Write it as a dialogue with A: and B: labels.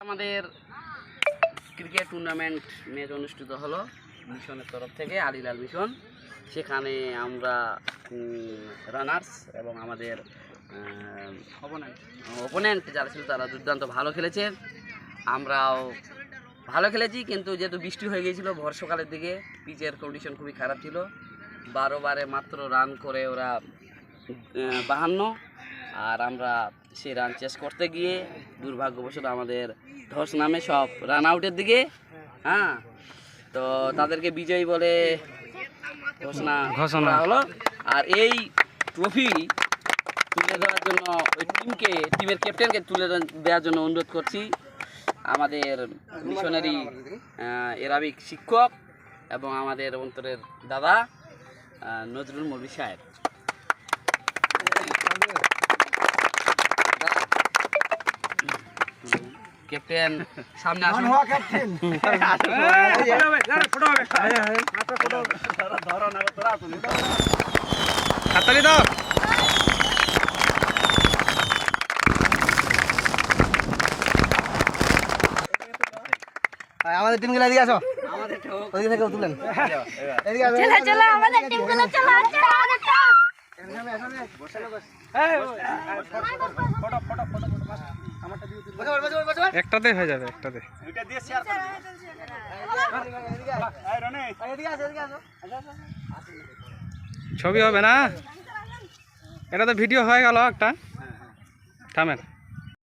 A: আমাদের cricket tournament match অনুষ্ঠিত হলো মিশনের তরফ থেকে, আলিলাল মিশন। সেখানে আমরা রানার্স এবং আমাদের ওপোনেন্ট যারা ছিল তারা দুর্দান্ত ভালো খেলেছে। আমরাও ভালো খেলেছি, কিন্তু যেহেতু বৃষ্টি হয়ে গিয়েছিল বর্ষাকালের দিকে, পিচের কন্ডিশন খুবই খারাপ ছিল। 12 ওভারে মাত্র রান করে ওরা 52, আর আমরা সেই রান চেস করতে গিয়ে দুর্ভাগ্যবশত আমাদের ধস নামে সব রান আউটের দিকে। হ্যাঁ, তো তাদেরকে বিজয়ী বলে ঘোষণা হলো। আর এই ট্রফি তুলে দেওয়ার জন্য ওই টিমের ক্যাপ্টেনকে তুলে দেওয়ার জন্য অনুরোধ করছি আমাদের মিশনারি এরাবিক শিক্ষক এবং আমাদের অন্তরের দাদা নজরুল মৌলভী সাহেব। ক্যাপ্টেন সামনে আসুন।
B: আমাদের টিমগুলো এদিকে আসো, ওইদিকে থেকে তুলেন।
C: একটাতে হয়ে যাবে, একটাতে ছবি হবে না, এটা তো ভিডিও হয়ে গেল একটা। থামেন।